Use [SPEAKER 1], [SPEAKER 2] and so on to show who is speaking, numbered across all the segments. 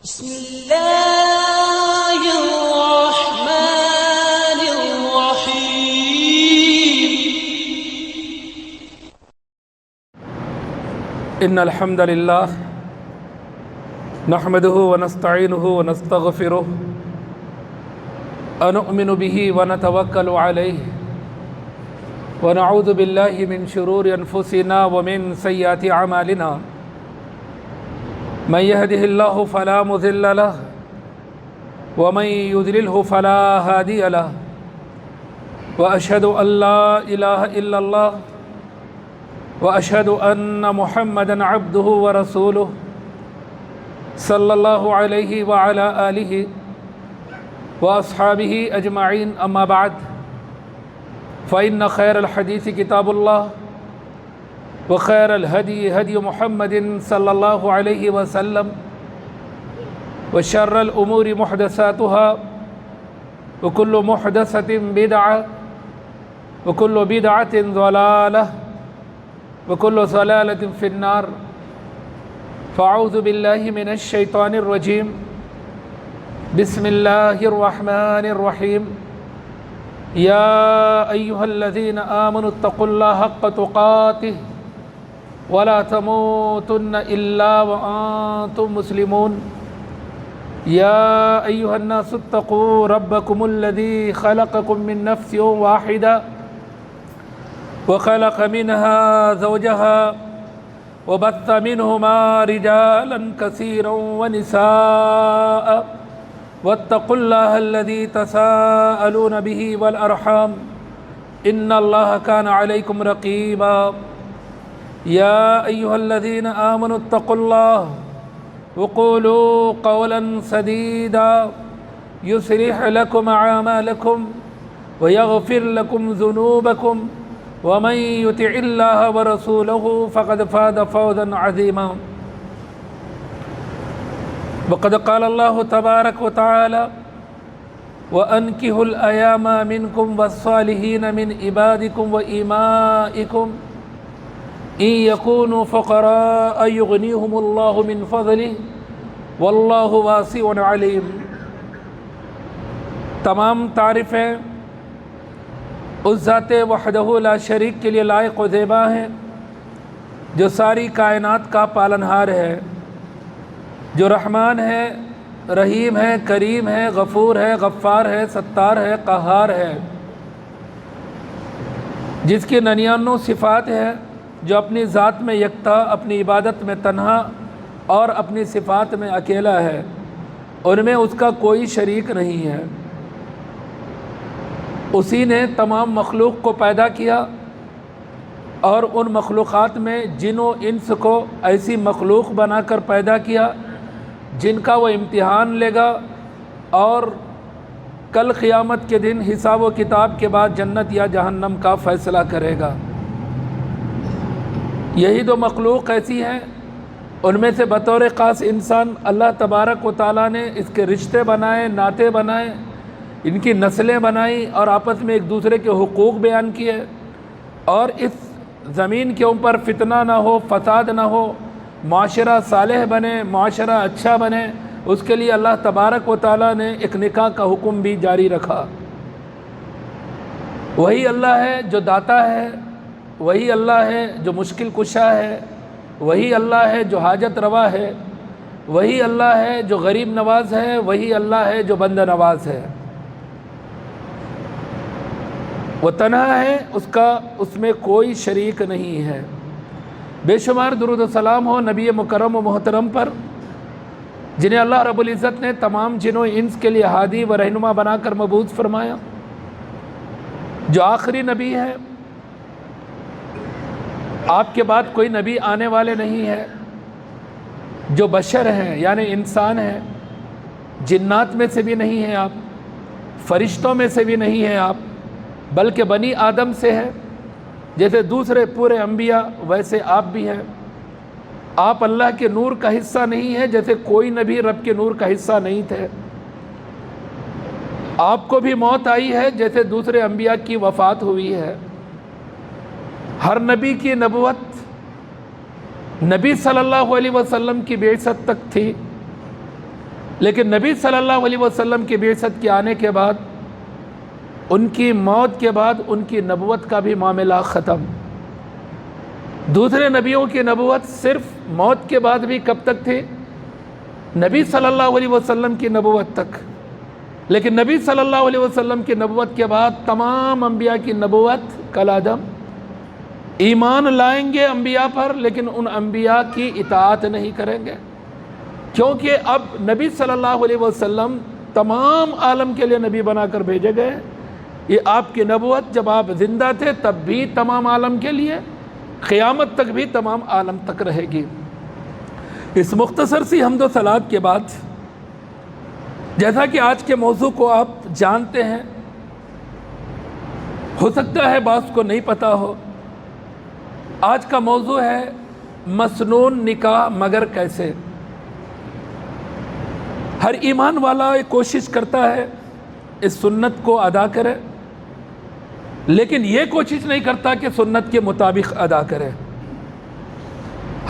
[SPEAKER 1] بسم الله الرحمن الرحيم.
[SPEAKER 2] إن الحمد لله نحمده ونستعينه ونستغفره ونؤمن به ونتوكل عليه ونعوذ بالله من شرور أنفسنا ومن سيئات أعمالنا من يهده الله فلا مضل له ومن يضلله فلا هادي له وأشهد أن لا إله إلا الله وأشهد أن محمدًا عبده ورسوله صلى الله عليه وعلى آله وأصحابه أجمعين. أما بعد فإن خير الحديث كتاب الله وخير الهدي هدي محمد صلى الله عليه وسلم وشر الأمور محدثاتها وكل محدثة بدعة وكل بدعة ضلالة وكل ضلالة في النار. فأعوذ بالله من الشيطان الرجيم. بسم الله الرحمن الرحيم. يا أيها الذين آمنوا اتقوا الله حق تقاته ولا تموتن إلا وأنتم مسلمون. يا أيها الناس اتقوا ربكم الذي خلقكم من نفس واحدة وخلق منها زوجها وبث منهما رجالا كثيرا ونساء واتقوا الله الذي تساءلون به والأرحام إن الله كان عليكم رقيبا. يا أيها الذين آمنوا اتقوا الله وقولوا قولا سديدا يصلح لكم أعمالكم ويغفر لكم ذنوبكم ومن يطع الله ورسوله فقد فاز فوزا عظيما. وقد قال الله تبارك وتعالى وأنكحوا الأيام منكم والصالحين من عبادكم وإمائكم إن يكونوا فقراء يغنيهم الله من فضله والله واسع عليم. تمام تعریفیں اس ذات وحدہ لا شریک کے لیے لائق و زیبا ہیں جو ساری کائنات کا پالنہار ہے، جو رحمان ہے، رحیم ہے، کریم ہے، غفور ہے، غفار ہے، ستار ہے، قہار ہے، جس کی 99 صفات ہے، جو اپنی ذات میں یکتا، اپنی عبادت میں تنہا اور اپنی صفات میں اکیلا ہے، ان میں اس کا کوئی شریک نہیں ہے. اسی نے تمام مخلوق کو پیدا کیا اور ان مخلوقات میں جن و انس کو ایسی مخلوق بنا کر پیدا کیا جن کا وہ امتحان لے گا اور کل قیامت کے دن حساب و کتاب کے بعد جنت یا جہنم کا فیصلہ کرے گا. یہی دو مخلوق ایسی ہیں، ان میں سے بطور خاص انسان اللہ تبارک و تعالیٰ نے اس کے رشتے بنائے، ناطے بنائے، ان کی نسلیں بنائیں اور آپس میں ایک دوسرے کے حقوق بیان کیے، اور اس زمین کے اوپر فتنہ نہ ہو، فساد نہ ہو، معاشرہ صالح بنے، معاشرہ اچھا بنے، اس کے لیے اللہ تبارک و تعالیٰ نے ایک نکاح کا حکم بھی جاری رکھا. وہی اللہ ہے جو داتا ہے، وہی اللہ ہے جو مشکل کشا ہے، وہی اللہ ہے جو حاجت روا ہے، وہی اللہ ہے جو غریب نواز ہے، وہی اللہ ہے جو بندہ نواز ہے. وہ تنہا ہے، اس میں کوئی شریک نہیں ہے. بے شمار درود و سلام ہو نبی مکرم و محترم پر، جنہیں اللہ رب العزت نے تمام جن و انس کے لیے ہادی و رہنما بنا کر مبعوث فرمایا، جو آخری نبی ہے. آپ کے بعد کوئی نبی آنے والے نہیں ہے. جو بشر ہیں یعنی انسان ہیں، جنات میں سے بھی نہیں ہیں آپ، فرشتوں میں سے بھی نہیں ہیں آپ، بلکہ بنی آدم سے ہے. جیسے دوسرے پورے انبیاء ویسے آپ بھی ہیں. آپ اللہ کے نور کا حصہ نہیں ہیں، جیسے کوئی نبی رب کے نور کا حصہ نہیں تھے. آپ کو بھی موت آئی ہے جیسے دوسرے انبیاء کی وفات ہوئی ہے. ہر نبی کی نبوت نبی صلی اللہ علیہ وسلم کی بعثت تک تھی. لیکن نبی صلی اللہ علیہ وسلم کی بعثت کے آنے کے بعد، ان کی موت کے بعد ان کی نبوت کا بھی معاملہ ختم۔ دوسرے نبیوں کی نبوت صرف موت کے بعد بھی کب تک تھی؟ نبی صلی اللہ علیہ وسلم کی نبوت تک۔ لیکن نبی صلی اللہ علیہ وسلم کی نبوت کے بعد تمام انبیاء کی نبوت کالعدم، ایمان لائیں گے انبیاء پر لیکن ان انبیاء کی اطاعت نہیں کریں گے، کیونکہ اب نبی صلی اللہ علیہ وسلم تمام عالم کے لیے نبی بنا کر بھیجے گئے۔ یہ آپ کی نبوت جب آپ زندہ تھے تب بھی تمام عالم کے لیے، قیامت تک بھی تمام عالم تک رہے گی۔ اس مختصر سی حمد و صلوات کے بعد، جیسا کہ آج کے موضوع کو آپ جانتے ہیں، ہو سکتا ہے بعض کو نہیں پتہ ہو، آج کا موضوع ہے مسنون نکاح مگر کیسے۔ ہر ایمان والا یہ کوشش کرتا ہے اس سنت کو ادا کرے، لیکن یہ کوشش نہیں کرتا کہ سنت کے مطابق ادا کرے۔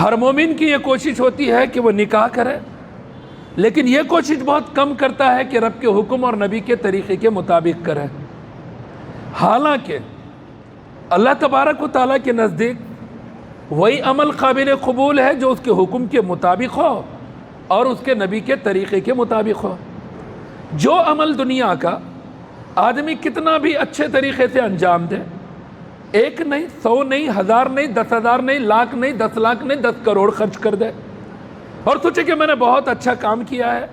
[SPEAKER 2] ہر مومن کی یہ کوشش ہوتی ہے کہ وہ نکاح کرے، لیکن یہ کوشش بہت کم کرتا ہے کہ رب کے حکم اور نبی کے طریقے کے مطابق کرے۔ حالانکہ اللہ تبارک و تعالیٰ کے نزدیک وہی عمل قابل قبول ہے جو اس کے حکم کے مطابق ہو اور اس کے نبی کے طریقے کے مطابق ہو۔ جو عمل دنیا کا آدمی کتنا بھی اچھے طریقے سے انجام دے، 1 نہیں، 100 نہیں، 1000 نہیں، 10,000 نہیں، لاکھ نہیں، 10 لاکھ نہیں، 10 کروڑ خرچ کر دے اور سوچے کہ میں نے بہت اچھا کام کیا ہے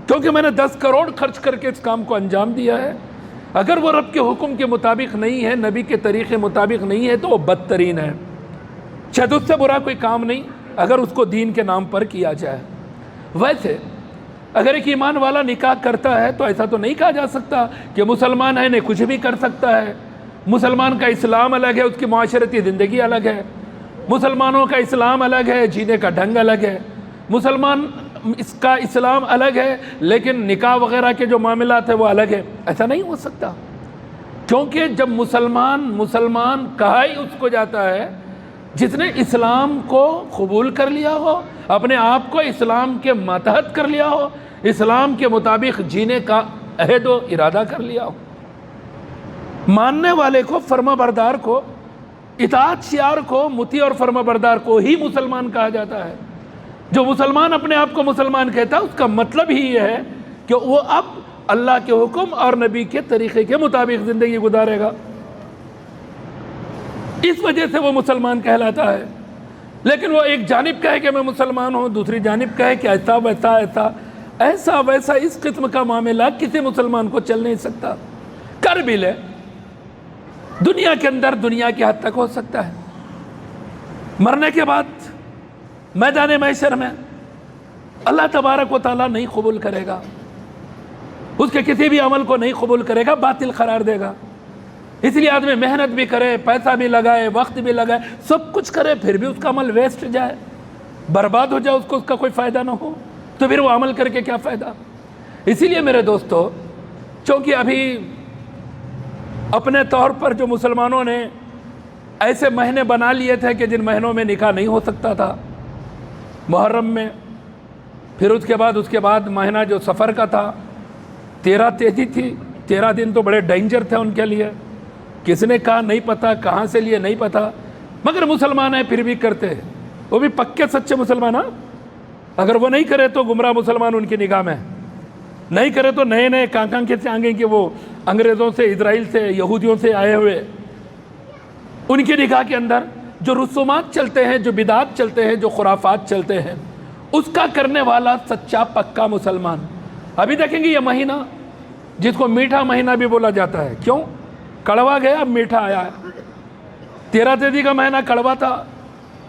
[SPEAKER 2] کیونکہ میں نے 10 کروڑ خرچ کر کے اس کام کو انجام دیا ہے، اگر وہ رب کے حکم کے مطابق نہیں ہے، نبی کے طریقے مطابق نہیں ہے تو وہ بدترین ہے۔ شاید اس سے برا کوئی کام نہیں اگر اس کو دین کے نام پر کیا جائے۔ ویسے اگر ایک ایمان والا نکاح کرتا ہے تو ایسا تو نہیں کہا جا سکتا کہ مسلمان ہے نہیں کچھ بھی کر سکتا ہے۔ مسلمان کا اسلام الگ ہے، اس کی معاشرتی زندگی الگ ہے، مسلمانوں کا اسلام الگ ہے، جینے کا ڈھنگ الگ ہے، مسلمان اس کا اسلام الگ ہے لیکن نکاح وغیرہ کے جو معاملات ہیں وہ الگ ہے۔ ایسا نہیں ہو سکتا، کیونکہ جب مسلمان کہا ہی اس کو جاتا ہے جس نے اسلام کو قبول کر لیا ہو، اپنے آپ کو اسلام کے ماتحت کر لیا ہو، اسلام کے مطابق جینے کا عہد و ارادہ کر لیا ہو۔ ماننے والے کو، فرما بردار کو، اطاعت شعار کو، مطیع اور فرما بردار کو ہی مسلمان کہا جاتا ہے۔ جو مسلمان اپنے آپ کو مسلمان کہتا ہے اس کا مطلب ہی یہ ہے کہ وہ اب اللہ کے حکم اور نبی کے طریقے کے مطابق زندگی گزارے گا، اس وجہ سے وہ مسلمان کہلاتا ہے۔ لیکن وہ ایک جانب کہے کہ میں مسلمان ہوں، دوسری جانب کہے کہ ایسا ویسا اس قسم کا معاملہ کسی مسلمان کو چل نہیں سکتا۔ کر بھی لے دنیا کے اندر دنیا کی حد تک ہو سکتا ہے، مرنے کے بعد میدان محشر میں اللہ تبارک و تعالیٰ نہیں قبول کرے گا، اس کے کسی بھی عمل کو نہیں قبول کرے گا، باطل قرار دے گا۔ اس لیے آدمی محنت بھی کرے، پیسہ بھی لگائے، وقت بھی لگائے، سب کچھ کرے، پھر بھی اس کا عمل ویسٹ جائے، برباد ہو جائے، اس کا کوئی فائدہ نہ ہو، تو پھر وہ عمل کر کے کیا فائدہ۔ اسی لیے میرے دوستو، چونکہ ابھی اپنے طور پر جو مسلمانوں نے ایسے مہینے بنا لیے تھے کہ جن مہینوں میں نکاح نہیں ہو سکتا تھا، محرم میں، پھر اس کے بعد مہینہ جو سفر کا تھا، 13 تیزی تھی، 13 دن تو بڑے ڈینجر تھے ان کے لیے، کس نے کہا نہیں پتہ، کہاں سے لیے نہیں پتہ، مگر مسلمان ہیں پھر بھی کرتے ہیں، وہ بھی پکے سچے مسلمان۔ اگر وہ نہیں کرے تو گمراہ مسلمان ان کی نگاہ میں، نہیں کرے تو نئے کہاں کے سے آگے کہ وہ انگریزوں سے، اسرائیل سے، یہودیوں سے آئے ہوئے، ان کی نگاہ کے اندر جو رسومات چلتے ہیں، جو بدعات چلتے ہیں، جو خرافات چلتے ہیں، اس کا کرنے والا سچا پکا مسلمان۔ ابھی دیکھیں گے یہ مہینہ جس کو میٹھا مہینہ بھی بولا جاتا ہے، کیوں؟ کڑوا گیا اب میٹھا آیا ہے۔ 13 تیزی کا مہینہ کڑوا تھا،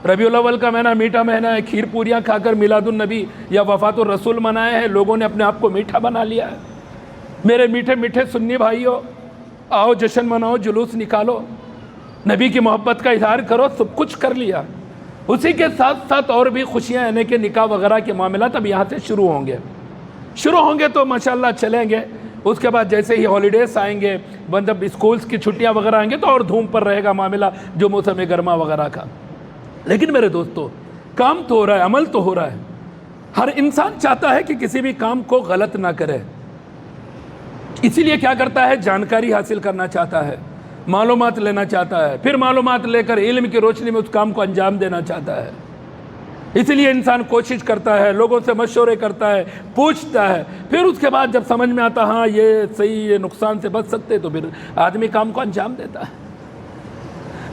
[SPEAKER 2] ربیع الاول کا مہینہ میٹھا مہینہ ہے، کھیر پوریاں کھا کر میلاد النبی یا وفات الرسول منائے ہیں، لوگوں نے اپنے آپ کو میٹھا بنا لیا ہے۔ میرے میٹھے میٹھے سنی بھائیو، آؤ جشن مناؤ، جلوس نکالو، نبی کی محبت کا اظہار کرو، سب کچھ کر لیا۔ اسی کے ساتھ ساتھ اور بھی خوشیاں، یعنی کہ نکاح وغیرہ کے معاملات اب یہاں سے شروع ہوں گے تو ماشاءاللہ چلیں گے۔ اس کے بعد جیسے ہی ہالیڈیز آئیں گے، مطلب اسکولز کی چھٹیاں وغیرہ آئیں گے تو اور دھوم پر رہے گا معاملہ جو موسم گرما وغیرہ کا۔ لیکن میرے دوستو، کام تو ہو رہا ہے، عمل تو ہو رہا ہے۔ ہر انسان چاہتا ہے کہ کسی بھی کام کو غلط نہ کرے، اسی لیے کیا کرتا ہے؟ جانکاری حاصل کرنا چاہتا ہے، معلومات لینا چاہتا ہے، پھر معلومات لے کر علم کی روشنی میں اس کام کو انجام دینا چاہتا ہے۔ اسی لیے انسان کوشش کرتا ہے، لوگوں سے مشورے کرتا ہے، پوچھتا ہے، پھر اس کے بعد جب سمجھ میں آتا ہاں یہ صحیح، یہ نقصان سے بچ سکتے، تو پھر آدمی کام کو انجام دیتا ہے۔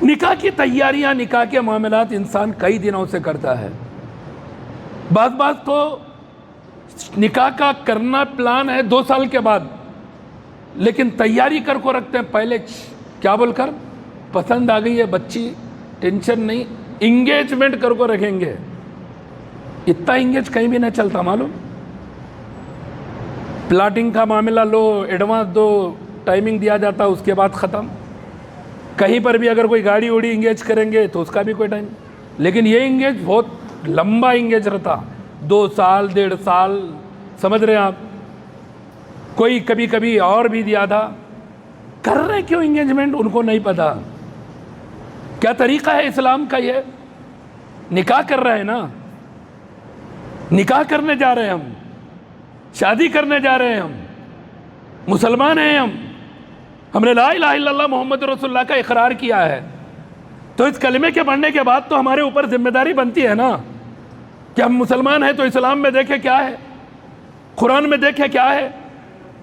[SPEAKER 2] نکاح کی تیاریاں، نکاح کے معاملات انسان کئی دنوں سے کرتا ہے۔ بعض تو نکاح کا کرنا پلان ہے 2 سال کے بعد، لیکن تیاری کر کو رکھتے ہیں پہلے، کیا بول کر؟ پسند آ گئی ہے بچی، ٹینشن نہیں، انگیجمنٹ کر کو رکھیں گے۔ اتنا انگیج کہیں بھی نہ چلتا، معلوم؟ پلاٹنگ کا معاملہ لو، ایڈوانس دو، ٹائمنگ دیا جاتا، اس کے بعد ختم۔ کہیں پر بھی اگر کوئی گاڑی ووڑی انگیج کریں گے تو اس کا بھی کوئی ٹائم، لیکن یہ انگیج بہت لمبا انگیج رہتا، 2 سال 1.5 سال، سمجھ رہے ہیں آپ؟ کوئی کبھی کبھی اور بھی زیادہ کر رہے، کیوں انگیجمنٹ ان کو نہیں پتا۔ کیا طریقہ ہے اسلام کا؟ یہ نکاح کر رہے ہیں نا، نکاح کرنے جا رہے ہیں، ہم شادی کرنے جا رہے ہیں، ہم مسلمان ہیں، ہم نے لا الہ الا اللہ محمد رسول اللہ کا اقرار کیا ہے، تو اس کلمے کے پڑھنے کے بعد تو ہمارے اوپر ذمہ داری بنتی ہے نا کہ ہم مسلمان ہیں۔ تو اسلام میں دیکھیں کیا ہے، قرآن میں دیکھیں کیا ہے،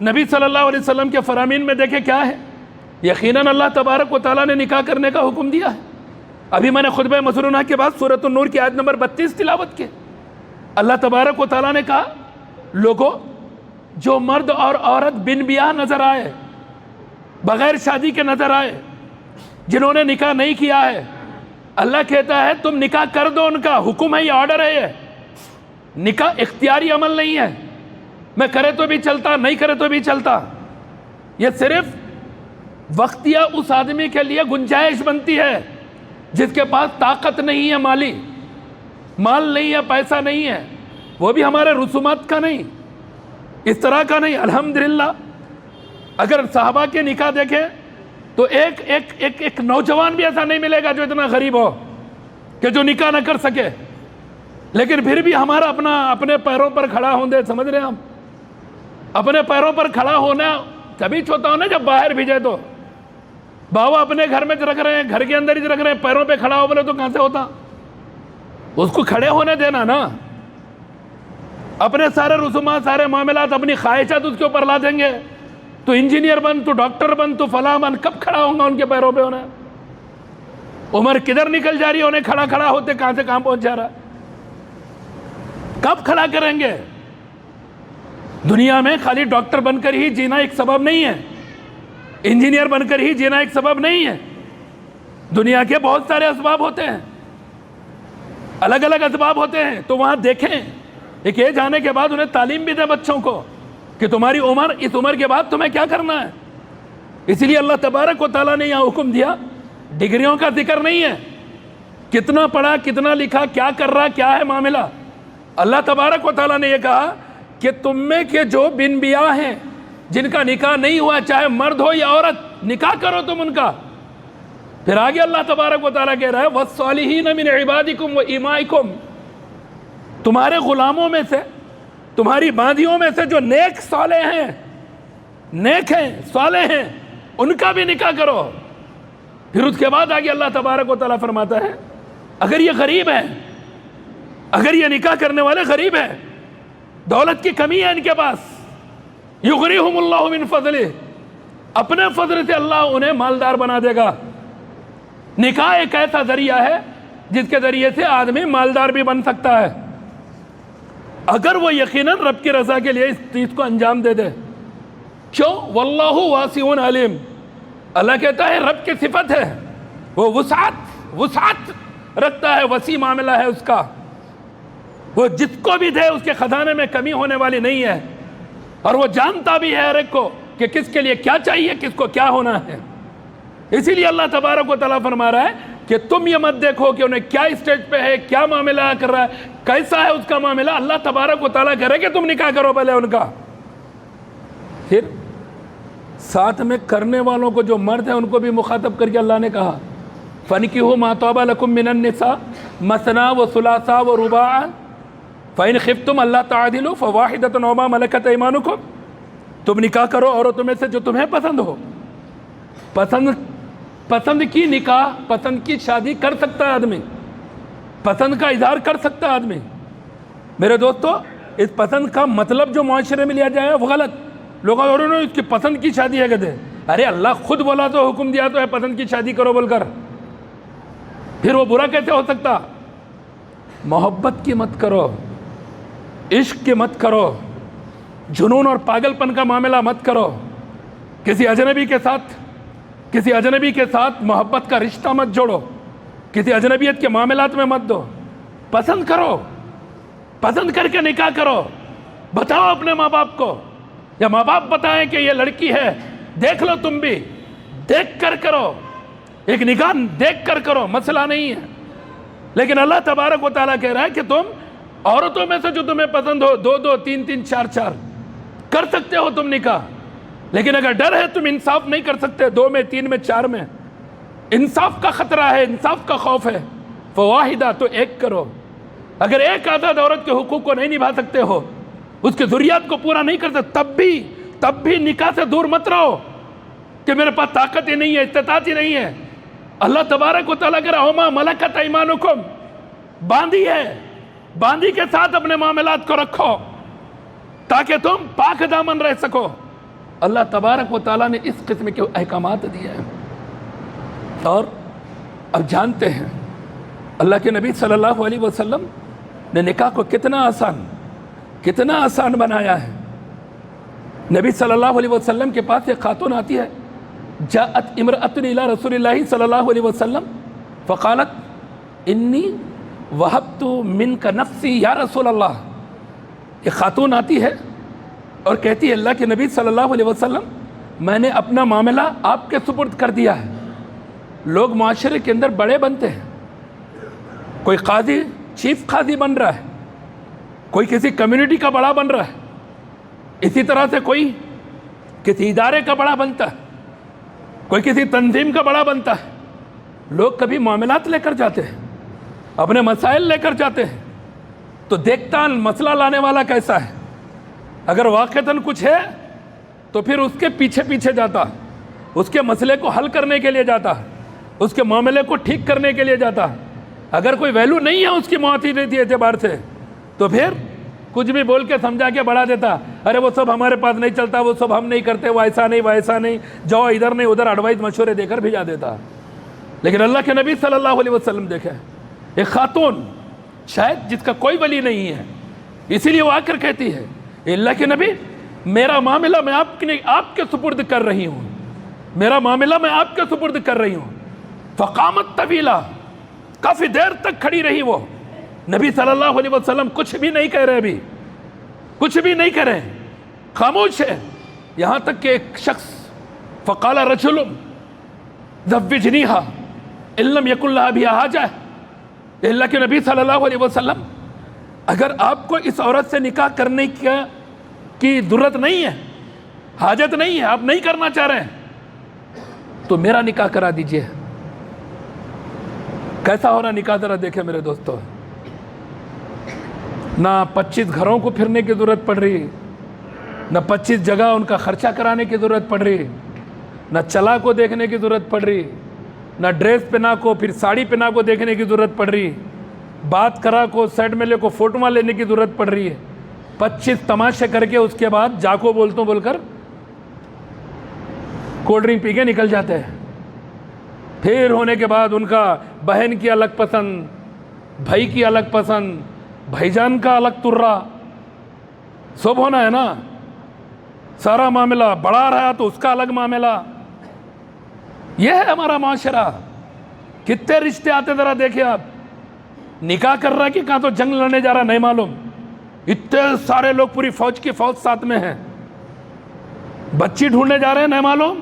[SPEAKER 2] نبی صلی اللہ علیہ وسلم کے فرامین میں دیکھیں کیا ہے۔ یقیناً اللہ تبارک و تعالیٰ نے نکاح کرنے کا حکم دیا ہے۔ ابھی میں نے خطبہ مسنونہ کے بعد سورۃ النور کی آیت نمبر 32 تلاوت کی۔ اللہ تبارک و تعالیٰ نے کہا، لوگوں جو مرد اور عورت بن بیاہ نظر آئے، بغیر شادی کے نظر آئے، جنہوں نے نکاح نہیں کیا ہے، اللہ کہتا ہے تم نکاح کر دو، ان کا حکم ہے، یہ آرڈر ہے۔ یہ نکاح اختیاری عمل نہیں ہے، میں کرے تو بھی چلتا، نہیں کرے تو بھی چلتا۔ یہ صرف وقتیہ اس آدمی کے لیے گنجائش بنتی ہے جس کے پاس طاقت نہیں ہے، مالی مال نہیں ہے، پیسہ نہیں ہے، وہ بھی ہمارے رسومات کا نہیں، اس طرح کا نہیں۔ الحمدللہ اگر صحابہ کے نکاح دیکھیں تو ایک نوجوان بھی ایسا نہیں ملے گا جو اتنا غریب ہو کہ جو نکاح نہ کر سکے، لیکن پھر بھی ہمارا اپنے پیروں پر کھڑا ہوں دے، سمجھ رہے ہیں ہم؟ اپنے پیروں پر کھڑا ہونا کبھی ہوتا ہو نا جب باہر بھیجے، تو باوا اپنے گھر میں رکھ رہے ہیں، گھر کے اندر ہی رکھ رہے ہیں، پیروں پہ کھڑا ہو بولے تو کہاں سے ہوتا؟ اس کو کھڑے ہونے دینا نا۔ اپنے سارے رسومات، سارے معاملات، اپنی خواہشات اس کے اوپر لا دیں گے، تو انجینئر بن، تو ڈاکٹر بن، تو فلاں بن، کب کھڑا ہوں گا ان کے پیروں پہ ہونا؟ عمر کدھر نکل جا رہی ہے، انہیں کھڑا ہوتے کہاں سے کہاں پہنچ جا رہا، کب کھڑا کریں گے؟ دنیا میں خالی ڈاکٹر بن کر ہی جینا ایک سبب نہیں ہے، انجینئر بن کر ہی جینا ایک سبب نہیں ہے۔ دنیا کے بہت سارے اسباب ہوتے ہیں، الگ الگ اسباب ہوتے ہیں، تو وہاں دیکھیں، ایک ایج آنے کے بعد انہیں تعلیم بھی دے بچوں کو کہ تمہاری عمر، اس عمر کے بعد تمہیں کیا کرنا ہے۔ اسی لیے اللہ تبارک و تعالیٰ نے یہاں حکم دیا، ڈگریوں کا ذکر نہیں ہے، کتنا پڑھا، کتنا لکھا، کیا کر رہا، کیا ہے معاملہ۔ اللہ تبارک و تعالیٰ نے یہ کہا کہ تم میں کے جو بن بیاہ ہیں، جن کا نکاح نہیں ہوا، چاہے مرد ہو یا عورت، نکاح کرو تم ان کا۔ پھر آگے اللہ تبارک و تعالیٰ کہہ رہا ہے وَالصَّالِحِينَ مِنْ عِبَادِكُمْ وَإِمَائِكُمْ، تمہارے غلاموں میں سے، تمہاری باندیوں میں سے جو نیک صالح ہیں، نیک ہیں، صالح ہیں، ان کا بھی نکاح کرو۔ پھر اس کے بعد آگے اللہ تبارک و تعالیٰ فرماتا ہے اگر یہ غریب ہیں، اگر یہ نکاح کرنے والے غریب ہیں، دولت کی کمی ہے ان کے پاس، یغنیہم اللہ من فضلہ، اپنے فضل سے اللہ انہیں مالدار بنا دے گا۔ نکاح ایک ایسا ذریعہ ہے جس کے ذریعے سے آدمی مالدار بھی بن سکتا ہے، اگر وہ یقیناً رب کی رضا کے لیے اس چیز کو انجام دے دے۔ کیوں؟ واللہ واسع علیم، اللہ کہتا ہے رب کی صفت ہے، وہ وسعت رکھتا ہے، وسیع معاملہ ہے اس کا، وہ جس کو بھی دے اس کے خزانے میں کمی ہونے والی نہیں ہے، اور وہ جانتا بھی ہے ہر ایک کو کہ کس کے لیے کیا چاہیے، کس کو کیا ہونا ہے۔ اسی لیے اللہ تبارک و تعالیٰ فرما رہا ہے کہ تم یہ مت دیکھو کہ انہیں کیا اسٹیج پہ ہے، کیا معاملہ کر رہا ہے، کیسا ہے اس کا معاملہ، اللہ تبارک و تعالیٰ کہہ رہا ہے کہ تم نکاح کرو پہلے ان کا۔ پھر ساتھ میں کرنے والوں کو جو مرد ہیں ان کو بھی مخاطب کر کے اللہ نے کہا فَانكِحُوا مَا طَابَ لَكُم مِّنَ النِّسَاءِ مَثْنَىٰ وَثُلَاثَ وَرُبَاعَ، فَإِنْ خِفْتُمْ أَلَّا تَعْدِلُوا فَوَاحِدَةٌ أَوْ مَا مَلَكَتْ أَيْمَانُكُمْ، تم نکاح کرو عورتوں میں سے جو تمہیں پسند ہو. پسند کی نکاح، پسند کی شادی کر سکتا ہے آدمی، پسند کا اظہار کر سکتا ہے آدمی. میرے دوستو، اس پسند کا مطلب جو معاشرے میں لیا جائے وہ غلط. لوگ اور اس کی پسند کی شادی ہے کہتے ہیں. ارے اللہ خود بولا تو حکم دیا تو ہے پسند کی شادی کرو بول کر، پھر وہ برا کیسے ہو سکتا؟ محبت کی مت کرو، عشق کی مت کرو، جنون اور پاگل پن کا معاملہ مت کرو. کسی اجنبی کے ساتھ محبت کا رشتہ مت جوڑو، کسی اجنبیت کے معاملات میں مت دو. پسند کرو، پسند کر کے نکاح کرو. بتاؤ اپنے ماں باپ کو، یا ماں باپ بتائیں کہ یہ لڑکی ہے، دیکھ لو تم بھی، دیکھ کر کرو. ایک نکاح دیکھ کر کرو، مسئلہ نہیں ہے. لیکن اللہ تبارک و تعالیٰ کہہ رہا ہے کہ تم عورتوں میں سے جو تمہیں پسند ہو، 2 3 3 4 4 کر سکتے ہو تم نکاح. لیکن اگر ڈر ہے تم انصاف نہیں کر سکتے 2 میں 3 میں 4 میں، انصاف کا خطرہ ہے، انصاف کا خوف ہے، فواحدہ تو ایک کرو. اگر ایک آزاد عورت کے حقوق کو نہیں نبھا سکتے ہو، اس کے ضروریات کو پورا نہیں کر سکتے، تب بھی نکاح سے دور مت رہو کہ میرے پاس طاقت ہی نہیں ہے، استطاعت ہی نہیں ہے. اللہ تبارک و تعالیٰ کہہ رہا ہے وَمَا مَلَكَتْ أَيْمَانُكُمْ، باندھی ہے، باندھی کے ساتھ اپنے معاملات کو رکھو تاکہ تم پاک دامن رہ سکو. اللہ تبارک و تعالیٰ نے اس قسم کے احکامات دیے ہیں. اور اب جانتے ہیں اللہ کے نبی صلی اللہ علیہ وسلم نے نکاح کو کتنا آسان بنایا ہے. نبی صلی اللہ علیہ وسلم کے پاس ایک خاتون آتی ہے، جاءت امرأۃ الی رسول اللہ صلی اللہ علیہ وسلم فقالت انی وہبت منک نفسی یا رسول اللہ. ایک خاتون آتی ہے اور کہتی ہے اللہ کے نبی صلی اللہ علیہ وسلم میں نے اپنا معاملہ آپ کے سپرد کر دیا ہے. لوگ معاشرے کے اندر بڑے بنتے ہیں، کوئی قاضی چیف قاضی بن رہا ہے، کوئی کسی کمیونٹی کا بڑا بن رہا ہے، اسی طرح سے کوئی کسی ادارے کا بڑا بنتا ہے، کوئی کسی تنظیم کا بڑا بنتا ہے. لوگ کبھی معاملات لے کر جاتے ہیں، اپنے مسائل لے کر جاتے ہیں تو دیکھتا مسئلہ لانے والا کیسا ہے. اگر واقعتاً کچھ ہے تو پھر اس کے پیچھے جاتا، اس کے مسئلے کو حل کرنے کے لیے جاتا، اس کے معاملے کو ٹھیک کرنے کے لیے جاتا. اگر کوئی ویلو نہیں ہے اس کی معاشرتی اعتبار سے تو پھر کچھ بھی بول کے سمجھا کے بڑھا دیتا. ارے وہ سب ہمارے پاس نہیں چلتا، وہ سب ہم نہیں کرتے، وہ ایسا نہیں، وہ ایسا نہیں، جاؤ ادھر نہیں ادھر، ایڈوائز مشورے دے کر بھیجا دیتا. لیکن اللہ کے نبی صلی اللہ علیہ وسلم دیکھیں، ایک خاتون شاید جس کا کوئی ولی نہیں ہے، اسی لیے وہ آ کر کہتی ہے اللہ کے نبی میرا معاملہ میں آپ کے سپرد کر رہی ہوں، میرا معاملہ میں آپ کے سپرد کر رہی ہوں. فقامت طویلہ، کافی دیر تک کھڑی رہی. وہ نبی صلی اللہ علیہ وسلم کچھ بھی نہیں کہہ رہے، ابھی کچھ بھی نہیں کہہ رہے، خاموش ہے. یہاں تک کہ ایک شخص فقال رجل زوجنیہا ان لم یکن لہا بہا حاجہ، اللہ کے نبی صلی اللہ علیہ وسلم اگر آپ کو اس عورت سے نکاح کرنے کی ضرورت نہیں ہے، حاجت نہیں ہے، آپ نہیں کرنا چاہ رہے ہیں تو میرا نکاح کرا دیجئے. کیسا ہو رہا نکاح ذرا دیکھیں میرے دوستو. نہ 25 گھروں کو پھرنے کی ضرورت پڑ رہی، نہ 25 جگہ ان کا خرچہ کرانے کی ضرورت پڑ رہی، نہ چلا کو دیکھنے کی ضرورت پڑ رہی، نہ ڈریس پہنا کو پھر ساڑی پہنا کو دیکھنے کی ضرورت پڑ رہی، بات کرا کو سیٹ میں لے کو فوٹوਆਂ لینے کی ضرورت پڑ رہی ہے. 25 تماشے کر کے اس کے بعد جا کو بولتوں بول کر کولڈ ڈرنک پی کے نکل جاتے ہیں. پھر ہونے کے بعد ان کا بہن کی الگ پسند، بھائی کی الگ پسند، بھائی جان کا الگ ترا، سب ہونا ہے نا. سارا معاملہ بڑھا رہا تو اس کا الگ معاملہ. یہ ہے ہمارا معاشرہ. کتنے رشتے آتے ذرا دیکھیں آپ. نکاح کر رہا کہ کہاں تو جنگ لڑنے جا رہا نہیں معلوم. اتنے سارے لوگ پوری فوج کی فوج ساتھ میں ہیں. بچی ڈھونڈنے جا رہے ہیں نہیں معلوم،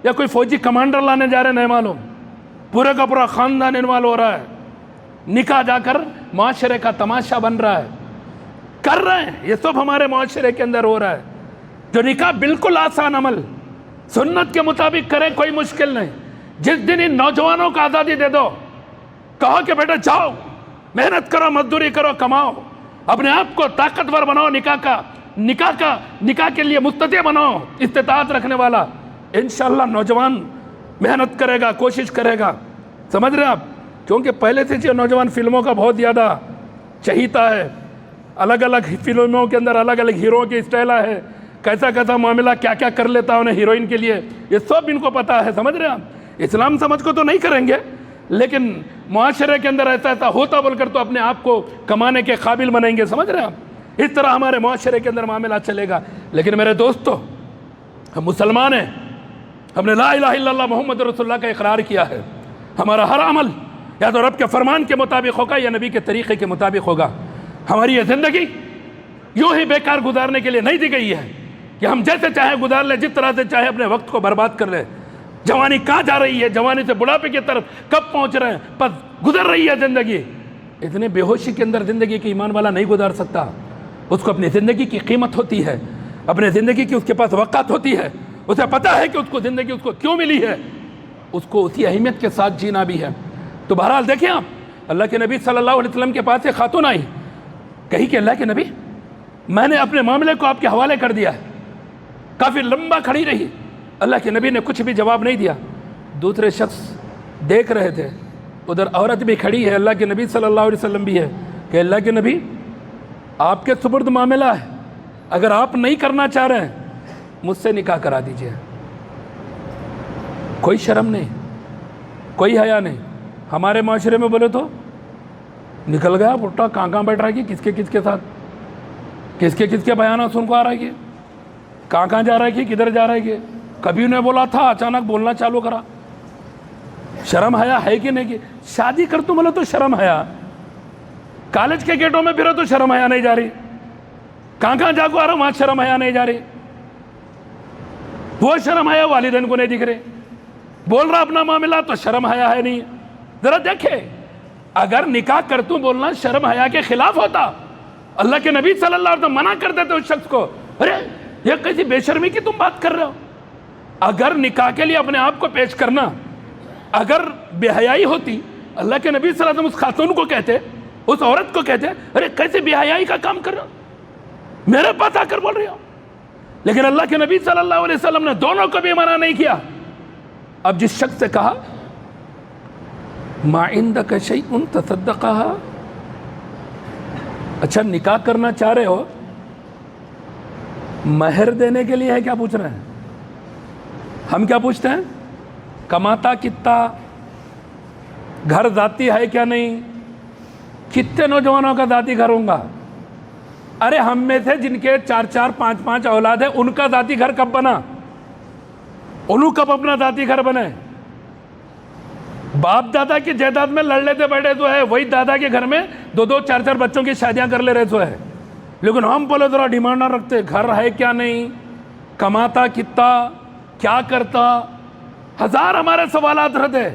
[SPEAKER 2] یا کوئی فوجی کمانڈر لانے جا رہے ہیں نہیں معلوم. پورے کا پورا خاندان انوالو ہو رہا ہے. نکاح جا کر معاشرے کا تماشا بن رہا ہے. کر رہے ہیں، یہ سب ہمارے معاشرے کے اندر ہو رہا ہے. جو نکاح بالکل آسان عمل، سنت کے مطابق کریں، کوئی مشکل نہیں. جس دن ان نوجوانوں کو آزادی دے دو، کہو کہ بیٹا جاؤ محنت کرو، مزدوری کرو، کماؤ، اپنے آپ کو طاقتور بناؤ، نکاح کے لیے مستطیع بناؤ، استطاعت رکھنے والا. انشاءاللہ نوجوان محنت کرے گا، کوشش کرے گا. سمجھ رہے ہیں آپ؟ کیونکہ پہلے سے جو نوجوان فلموں کا بہت زیادہ چہیتا ہے، الگ الگ فلموں کے اندر الگ الگ ہیرو کی اسٹائل ہے، کیسا کیسا معاملہ کیا کیا کر لیتا ہے انہیں ہیروئن کے لیے، یہ سب ان کو پتا ہے. سمجھ رہے ہیں آپ؟ اسلام سمجھ کو تو نہیں کریں گے، لیکن معاشرے کے اندر ایسا ایسا ہوتا بول کر تو اپنے آپ کو کمانے کے قابل بنائیں گے. سمجھ رہے ہیں آپ؟ اس طرح ہمارے معاشرے کے اندر معاملہ چلے گا. لیکن میرے دوستو، ہم مسلمان ہیں، ہم نے لا الہ الا اللہ محمد رسول اللہ کا اقرار کیا ہے. ہمارا ہر عمل یا تو رب کے فرمان کے مطابق ہوگا یا نبی کے طریقے کے مطابق ہوگا. ہماری یہ زندگی یوں ہی بیکار گزارنے کے لیے نہیں دی گئی ہے کہ ہم جیسے چاہے گزار لیں، جس طرح سے چاہے اپنے وقت کو برباد کر لیں. جوانی کہاں جا رہی ہے، جوانی سے بڑھاپے کی طرف کب پہنچ رہے ہیں، بس گزر رہی ہے زندگی. اتنے بے ہوشی کے اندر زندگی کی ایمان والا نہیں گزار سکتا. اس کو اپنی زندگی کی قیمت ہوتی ہے، اپنے زندگی کی اس کے پاس وقت ہوتی ہے، اسے پتہ ہے کہ اس کو زندگی اس کو کیوں ملی ہے، اس کو اسی اہمیت کے ساتھ جینا بھی ہے. تو بہرحال دیکھیں آپ، اللہ کے نبی صلی اللہ علیہ وسلم کے پاس ایک خاتون آئی، کہی کہ اللہ کے نبی، میں نے اپنے معاملے کو آپ کے حوالے کر دیا ہے. کافی لمبا کھڑی رہی، اللہ کے نبی نے کچھ بھی جواب نہیں دیا. دوسرے شخص دیکھ رہے تھے، ادھر عورت بھی کھڑی ہے، اللہ کے نبی صلی اللہ علیہ وسلم بھی ہے، کہ اللہ کے نبی آپ کے سپرد معاملہ ہے، اگر آپ نہیں کرنا چاہ رہے ہیں مجھ سے نکاح کرا دیجئے. کوئی شرم نہیں، کوئی حیا نہیں. ہمارے معاشرے میں بولے تو نکل گیا پٹا، کہاں بیٹھ رہا ہے، کس کے ساتھ، کس کے بیانات سن کو آ رہا ہے، کہاں جا رہا ہے، کدھر جا رہا ہے. کبھی نے بولا تھا، اچانک بولنا چالو کرا. شرم حیا ہے کہ نہیں؟ شادی کر تو بولے تو شرم حیا، کالج کے گیٹوں میں پھرو تو شرم حیا نہیں جا رہی، کہاں جا کو آ رہا وہاں شرم حیا نہیں جا رہی. وہ شرم حیا والدین کو نہیں دکھ رہے، بول رہا اپنا معاملہ تو شرم حیا ہے نہیں. ذرا دیکھے، اگر نکاح کرتوں بولنا شرم حیا کے خلاف ہوتا، اللہ کے نبی صلی اللہ علیہ وسلم منع کر دیتے اس شخص کو. ارے یہ کیسی بے شرمی کی تم بات کر رہے ہو. اگر نکاح کے لیے اپنے آپ کو پیش کرنا اگر بے حیائی ہوتی، اللہ کے نبی صلی اللہ علیہ وسلم اس خاتون کو کہتے، اس عورت کو کہتے، ارے کیسے بے حیائی کا کام کر رہے ہو، میرے پاس آ کر بول رہے ہو. لیکن اللہ کے نبی صلی اللہ علیہ وسلم نے دونوں کو بھی منع نہیں کیا. اب جس شخص سے کہا ما عندک شیء تصدقها، اچھا نکاح کرنا چاہ رہے ہو، مہر دینے کے لیے ہے کیا پوچھ رہے ہیں؟ ہم کیا پوچھتے ہیں؟ کماتا کتنا، گھر ذاتی ہے کیا نہیں. کتنے نوجوانوں کا ذاتی گھر ہوگا؟ ارے ہم میں سے جن کے 4 5 اولاد ہیں، ان کا ذاتی گھر کب بنا؟ انہوں کب اپنا ذاتی گھر بنے؟ باپ دادا کی جائیداد میں لڑ لیتے بیٹھے تو ہے، وہی دادا کے گھر میں 2 4 بچوں کی شادیاں کر لے رہے تو ہے. لیکن ہم بولے ذرا ڈیمانڈ نہ رکھتے، گھر ہے کیا نہیں، کماتا کتنا، کیا کرتا، ہزار ہمارے سوالات رہتے.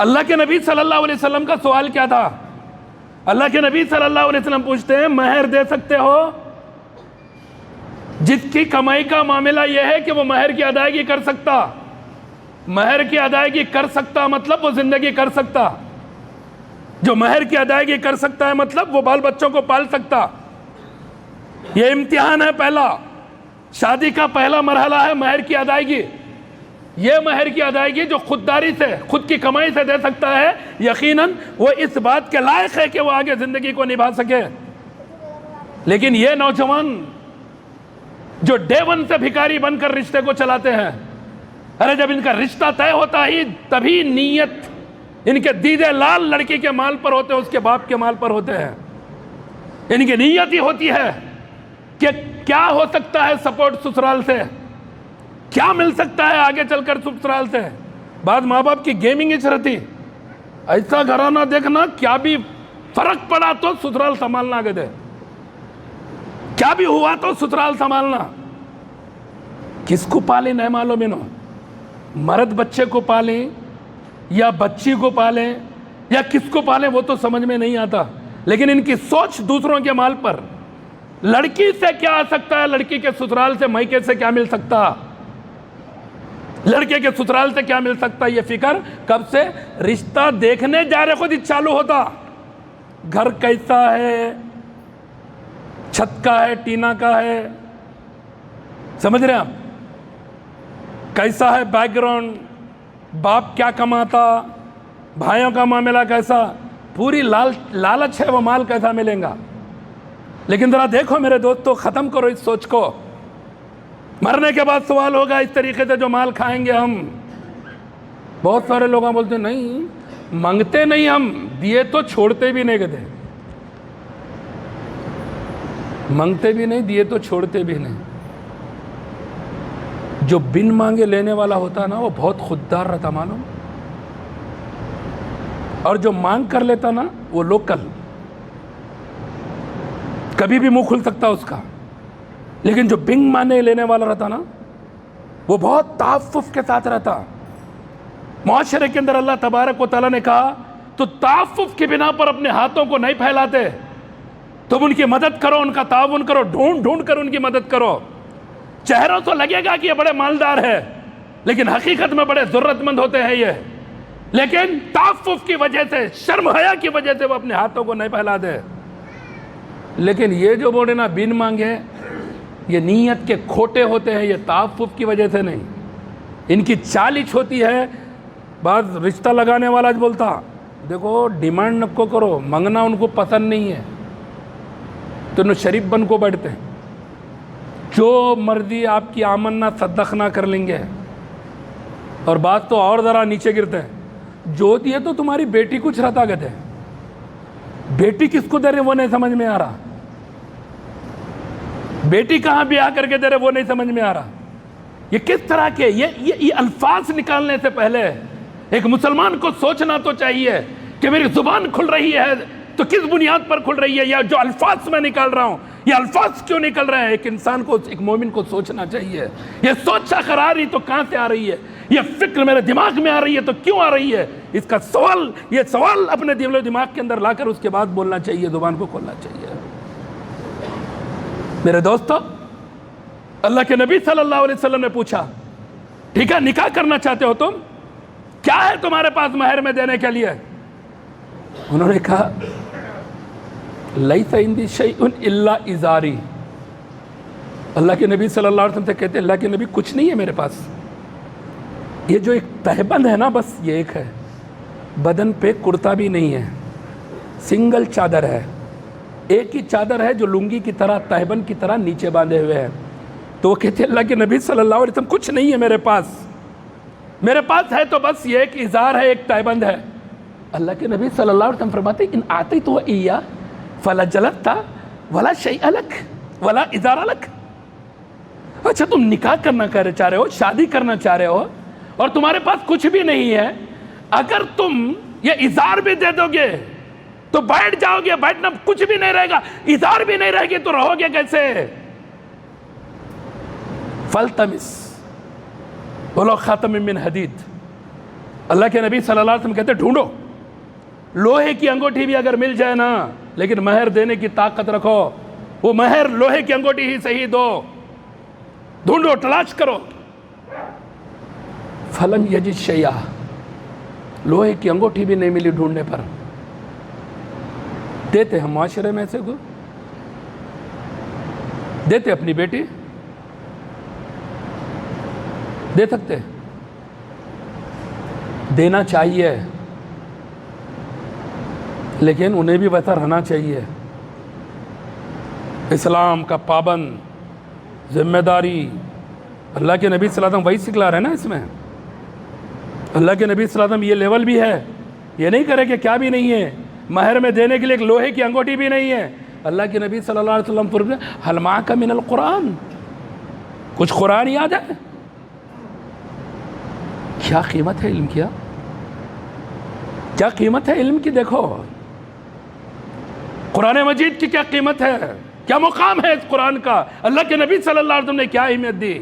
[SPEAKER 2] اللہ کے نبی صلی اللہ علیہ وسلم کا سوال کیا تھا؟ اللہ کے نبی صلی اللہ علیہ وسلم پوچھتے ہیں مہر دے سکتے ہو؟ جس کی کمائی کا معاملہ یہ ہے کہ وہ مہر کی ادائیگی کر سکتا، مہر کی ادائیگی کر سکتا مطلب وہ زندگی کر سکتا. جو مہر کی ادائیگی کر سکتا ہے مطلب وہ بال بچوں کو پال سکتا. یہ امتحان ہے پہلا، شادی کا پہلا مرحلہ ہے مہر کی ادائیگی. یہ مہر کی ادائیگی جو خودداری سے، خود کی کمائی سے دے سکتا ہے، یقیناً وہ اس بات کے لائق ہے کہ وہ آگے زندگی کو نبھا سکے. لیکن یہ نوجوان جو ڈے 1 سے بھکاری بن کر رشتے کو چلاتے ہیں، ارے جب ان کا رشتہ طے ہوتا ہی تبھی نیت ان کے دیدے لال لڑکی کے مال پر ہوتے ہیں، اس کے باپ کے مال پر ہوتے ہیں. ان کی نیت ہی ہوتی ہے کہ کیا ہو سکتا ہے سپورٹ سسرال سے، کیا مل سکتا ہے آگے چل کر سسرال سے. بعد ماں باپ کی گیمنگ اچ رہتی، ایسا گھرانہ دیکھنا کیا بھی فرق پڑا تو سسرال سنبھالنا آگے دے، کیا بھی ہوا تو سسرال سنبھالنا. کس کو پالیں نہیں معلوم انہوں، مرد بچے کو پالیں یا بچی کو پالیں یا کس کو پالیں وہ تو سمجھ میں نہیں آتا. لیکن ان کی سوچ دوسروں کے مال پر، لڑکی سے کیا آ سکتا ہے، لڑکی کے سسرال سے مائکے سے کیا مل سکتا، لڑکے کے سسرال سے کیا مل سکتا. یہ فکر کب سے رشتہ دیکھنے جا رہے خود ہی چالو ہوتا. گھر کیسا ہے، چھت کا ہے, ٹینا کا ہے, سمجھ رہے ہیں آپ, کیسا ہے بیک گراؤنڈ, باپ کیا کماتا, بھائیوں کا معاملہ کیسا, پوری لالچ ہے وہ مال کیسا ملے گا. لیکن ذرا دیکھو میرے دوستو, ختم کرو اس سوچ کو. مرنے کے بعد سوال ہوگا اس طریقے سے جو مال کھائیں گے ہم. بہت سارے لوگ بولتے ہیں نہیں مانگتے نہیں, ہم دیے تو چھوڑتے بھی نہیں کہتے, مانگتے بھی نہیں, دیے تو چھوڑتے بھی نہیں. جو بن مانگے لینے والا ہوتا نا وہ بہت خوددار رہتا معلوم, اور جو مانگ کر لیتا نا وہ لوکل, کبھی بھی منہ کھل سکتا اس کا. لیکن جو بن مانگے لینے والا رہتا نا وہ بہت تعفف کے ساتھ رہتا. معاشرے کے اندر اللہ تبارک و تعالیٰ نے کہا تو تعفف کی بنا پر اپنے ہاتھوں کو نہیں پھیلاتے, تم ان کی مدد کرو, ان کا تعاون کرو, ڈھونڈ ڈھونڈ کر ان کی مدد کرو. چہروں تو لگے گا کہ یہ بڑے مالدار ہے, لیکن حقیقت میں بڑے ضرورت مند ہوتے ہیں یہ. لیکن تعفف کی وجہ سے, شرم حیا کی وجہ سے وہ اپنے ہاتھوں کو نہیں پھیلا دے. لیکن یہ جو بولے نا بن مانگے, یہ نیت کے کھوٹے ہوتے ہیں, یہ تعفف کی وجہ سے نہیں, ان کی چالش ہوتی ہے. بعض رشتہ لگانے والا بولتا دیکھو ڈیمانڈ نکو کرو, منگنا ان کو پسند نہیں ہے, تو انہوں شریف بن کو بیٹھتے ہیں, جو مرضی آپ کی آمنا صدق نہ کر لیں گے. اور بات تو اور ذرا نیچے گرتے ہیں, جو دیے تو تمہاری بیٹی کچھ رہتا کہتے ہیں, بیٹی کس کو دے رہے وہ نہیں سمجھ میں آ رہا, بیٹی کہاں بیاہ کر کے دے رہے وہ نہیں سمجھ میں آ رہا. یہ کس طرح کے یہ الفاظ نکالنے سے پہلے ایک مسلمان کو سوچنا تو چاہیے کہ میری زبان کھل رہی ہے تو کس بنیاد پر کھل رہی ہے, یا جو الفاظ میں نکال رہا ہوں یہ الفاظ کیوں نکل رہے ہیں. ایک انسان کو, ایک مومن کو سوچنا چاہیے. یہ سوچ آخر آ رہی تو کہاں سے آ رہی ہے, یہ فکر میرے دماغ میں آ رہی ہے تو کیوں آ رہی ہے, اس کا سوال, یہ سوال اپنے دل و دماغ کے اندر لا کر اس کے بعد بولنا چاہیے, زبان کو کھولنا چاہیے. میرے دوستو, اللہ کے نبی صلی اللہ علیہ وسلم نے پوچھا ٹھیک ہے نکاح کرنا چاہتے ہو تم, کیا ہے تمہارے پاس مہر میں دینے کے لیے. انہوں نے کہا لیس عندی شیء الا ازاری. اللہ کے نبی صلی اللہ علیہ وسلم سے کہتے ہیں اللہ کے نبی کچھ نہیں ہے میرے پاس, یہ جو ایک تہبند ہے نا بس یہ ایک ہے, بدن پہ کرتا بھی نہیں ہے, سنگل چادر ہے, ایک ہی چادر ہے جو لنگی کی طرح تہبند کی طرح نیچے باندھے ہوئے ہے. تو وہ کہتے ہیں اللہ کے نبی صلی اللہ علیہ وسلم کچھ نہیں ہے میرے پاس, میرے پاس ہے تو بس یہ ایک ازار ہے, ایک تہبند ہے. اللہ کے نبی صلی اللہ علیہ وسلم فرماتے ہیں ان آتی تو ایا فلا جلتا ولا شیء لک ولا ازار لک. اچھا تم نکاح کرنا چاہ رہے ہو, شادی کرنا چاہ رہے ہو, اور تمہارے پاس کچھ بھی نہیں ہے, اگر تم یہ ازار بھی دے دو گے تو بیٹھ جاؤ گے, بیٹھنا کچھ بھی نہیں رہے گا, ازار بھی نہیں رہے گی تو رہو گے کیسے. فلتمس ولو خاتم من حدید. اللہ کے نبی صلی اللہ علیہ وسلم کہتے ڈھونڈو, لوہے کی انگوٹھی بھی اگر مل جائے نا, لیکن مہر دینے کی طاقت رکھو, وہ مہر لوہے کی انگوٹھی ہی صحیح دو, ڈھونڈو تلاش کرو. فلم یجد شیئا, لوہے کی انگوٹھی بھی نہیں ملی ڈھونڈنے پر. دیتے ہم معاشرے میں سے کو دیتے اپنی بیٹی دے سکتے, دینا چاہیے, لیکن انہیں بھی ویسا رہنا چاہیے. اسلام کا پابند, ذمہ داری, اللہ کے نبی صلی اللہ علیہ وسلم وہی سکھلا رہے ہیں نا. اس میں اللہ کے نبی صلی اللہ علیہ وسلم یہ لیول بھی ہے, یہ نہیں کرے کہ کیا بھی نہیں ہے, مہر میں دینے کے لیے ایک لوہے کی انگوٹھی بھی نہیں ہے. اللہ کے نبی صلی اللہ علیہ وسلم فرماتے ہیں حل معک من القرآن, کچھ قرآن یاد ہے. کیا قیمت ہے علم کی, کیا قیمت ہے علم کی. دیکھو قرآن مجید کی کیا قیمت ہے, کیا مقام ہے اس قرآن کا, اللہ کے نبی صلی اللہ علیہ وسلم نے کیا اہمیت دی.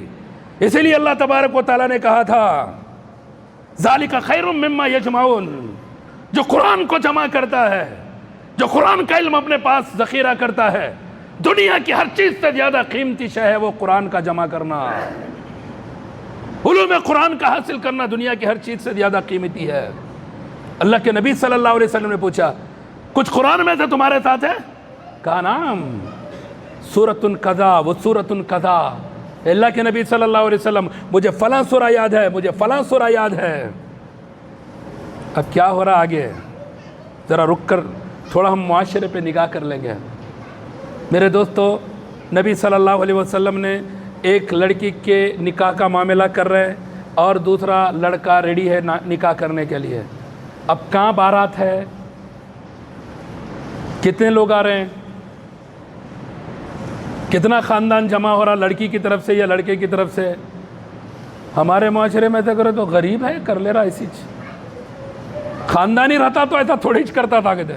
[SPEAKER 2] اسی لیے اللہ تبارک و تعالیٰ نے کہا تھا ذالک خیر مما یجمعون, جو قرآن کو جمع کرتا ہے, جو قرآن کا علم اپنے پاس ذخیرہ کرتا ہے, دنیا کی ہر چیز سے زیادہ قیمتی شے ہے وہ قرآن کا جمع کرنا. علوم قرآن کا حاصل کرنا دنیا کی ہر چیز سے زیادہ قیمتی ہے. اللہ کے نبی صلی اللہ علیہ وسلم نے پوچھا کچھ قرآن میں سے تمہارے ساتھ ہے, کہا نام. سورۃ قضا، وہ سورۃ قضا، اللہ کے نبی صلی اللہ علیہ وسلم مجھے فلاں سورہ یاد ہے، مجھے فلاں سورہ یاد ہے۔ اب کیا ہو رہا آگے، ذرا رک کر تھوڑا ہم معاشرے پہ نگاہ کر لیں گے۔ میرے دوستو، نبی صلی اللہ علیہ وسلم نے ایک لڑکی کے نکاح کا معاملہ کر رہے ہیں اور دوسرا لڑکا ریڈی ہے نکاح کرنے کے لیے۔ اب کہاں بارات ہے، کتنے لوگ آ رہے ہیں، کتنا خاندان جمع ہو رہا، لڑکی کی طرف سے یا لڑکے کی طرف سے؟ ہمارے معاشرے میں ایسا کرے تو غریب ہے، کر لے رہا اسی خاندانی رہتا تو ایسا تھوڑی کرتا تھا۔ کہتے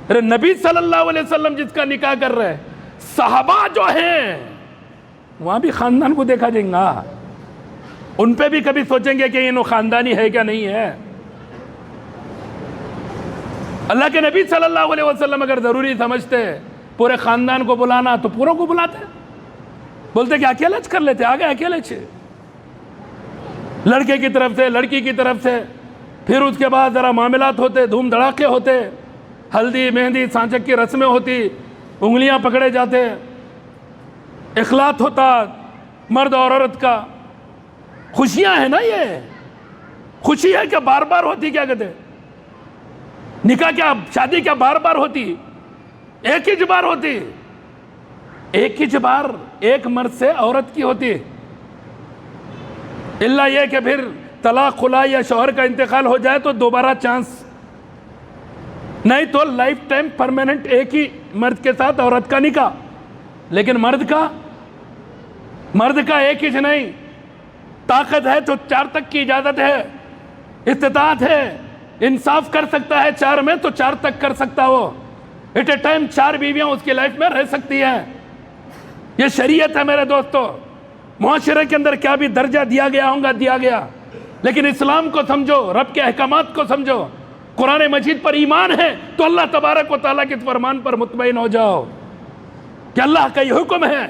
[SPEAKER 2] ارے نبی صلی اللہ علیہ وسلم جس کا نکاح کر رہے ہیں، صحابہ جو ہیں وہاں بھی خاندان کو دیکھا جائے گا، ان پہ بھی کبھی سوچیں گے کہ یہ خاندانی ہے کیا نہیں ہے؟ اللہ کے نبی صلی اللہ علیہ وسلم اگر ضروری سمجھتے پورے خاندان کو بلانا تو پوروں کو بلاتے، بولتے کہ اکیلے کر لیتے، آگے اکیلے لڑکے کی طرف سے لڑکی کی طرف سے، پھر اس کے بعد ذرا معاملات ہوتے، دھوم دھڑاکے ہوتے، ہلدی مہندی سانچک کی رسمیں ہوتی، انگلیاں پکڑے جاتے، اخلاط ہوتا مرد اور عورت کا۔ خوشیاں ہیں نا، یہ خوشی ہے کہ بار بار ہوتی؟ کیا کہتے نکاح کیا شادی کیا بار بار ہوتی؟ ایک ہی بار ہوتی، ایک ہی بار ایک مرد سے عورت کی ہوتی، اللہ یہ کہ پھر طلاق خلا یا شوہر کا انتقال ہو جائے تو دوبارہ چانس، نہیں تو لائف ٹائم پرماننٹ ایک ہی مرد کے ساتھ عورت کا نکاح۔ لیکن مرد کا ایک ہی نہیں، طاقت ہے تو 4 تک کی اجازت ہے، استطاعت ہے، انصاف کر سکتا ہے 4 میں تو 4 تک کر سکتا ہو، ایٹ اے ٹائم 4 بیویاں اس کی لائف میں رہ سکتی ہیں۔ یہ شریعت ہے میرے دوستو۔ معاشرے کے اندر کیا بھی درجہ دیا گیا ہوگا دیا گیا، لیکن اسلام کو سمجھو، رب کے احکامات کو سمجھو، قرآن مجید پر ایمان ہے تو اللہ تبارک و تعالیٰ کے فرمان پر مطمئن ہو جاؤ کہ اللہ کا یہ حکم ہے،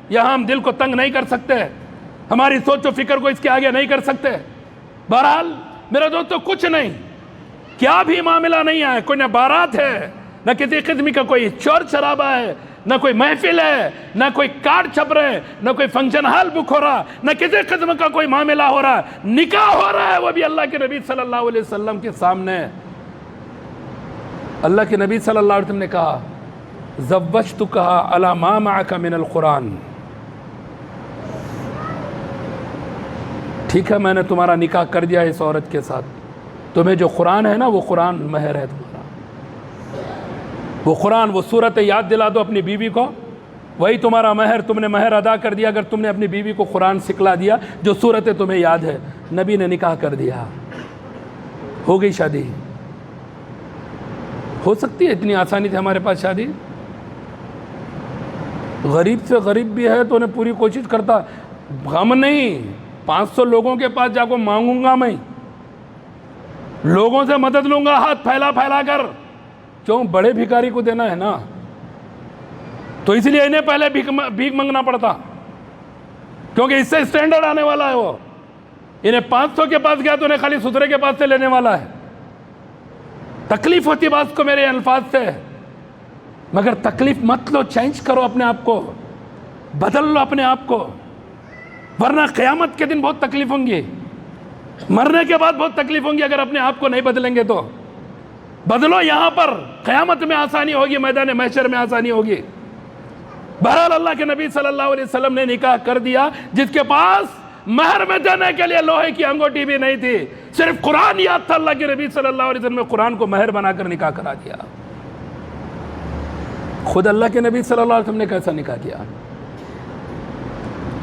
[SPEAKER 2] یہاں ہم دل کو تنگ نہیں کر سکتے، ہماری سوچ و فکر کو اس کے آگے نہیں کر سکتے۔ بہرحال میرے دوستو، کچھ نہیں، کیا بھی معاملہ نہیں ہے، کوئی نہ بارات ہے، نہ کسی قسم کا کوئی شور شرابہ ہے، نہ کوئی محفل ہے، نہ کوئی کارڈ چھپ رہے، نہ کوئی فنکشن ہال بک ہو رہا، نہ کسی قسم کا کوئی معاملہ ہو رہا، نکاح ہو رہا ہے، وہ بھی اللہ کے نبی صلی اللہ علیہ وسلم کے سامنے۔ اللہ کے نبی صلی اللہ علیہ وسلم نے کہا زوجتکہا علی ما معک من القرآن، ٹھیک ہے میں نے تمہارا نکاح کر دیا اس عورت کے ساتھ، تمہیں جو قرآن ہے نا وہ قرآن مہر ہے تمہارا، وہ قرآن، وہ صورت یاد دلا دو اپنی بیوی کو، وہی تمہارا مہر، تم نے مہر ادا کر دیا اگر تم نے اپنی بیوی کو قرآن سکھلا دیا جو صورتیں تمہیں یاد ہے۔ نبی نے نکاح کر دیا، ہو گئی شادی۔ ہو سکتی ہے اتنی آسانی سے ہمارے پاس شادی؟ غریب سے غریب بھی ہے تو انہیں پوری کوشش کرتا، غم نہیں، 500 لوگوں کے پاس جا کو مانگوں گا، میں لوگوں سے مدد لوں گا ہاتھ پھیلا پھیلا کر، کیوں؟ بڑے بھکاری کو دینا ہے نا، تو اس لیے انہیں پہلے بھیک منگنا پڑتا، کیونکہ اس سے سٹینڈرڈ آنے والا ہے وہ۔ انہیں 500 کے پاس گیا تو انہیں خالی سترے کے پاس سے لینے والا ہے۔ تکلیف ہوتی بات کو میرے الفاظ سے، مگر تکلیف مت لو، چینج کرو اپنے آپ کو، بدل لو اپنے آپ کو، ورنہ قیامت کے دن بہت تکلیف ہوں گی، مرنے کے بعد بہت تکلیف ہوں گی اگر اپنے آپ کو نہیں بدلیں گے تو۔ بدلو یہاں پر، قیامت میں آسانی ہوگی، میدان محشر میں آسانی ہوگی۔ بہرحال اللہ کے نبی صلی اللہ علیہ وسلم نے نکاح کر دیا، جس کے پاس مہر میں دینے کے لیے لوہے کی انگوٹی بھی نہیں تھی، صرف قرآن یاد تھا، اللہ کے نبی صلی اللہ علیہ وسلم نے قرآن کو مہر بنا کر نکاح کرا دیا۔ خود اللہ کے نبی صلی اللہ علیہ وسلم نے کیسا نکاح کیا؟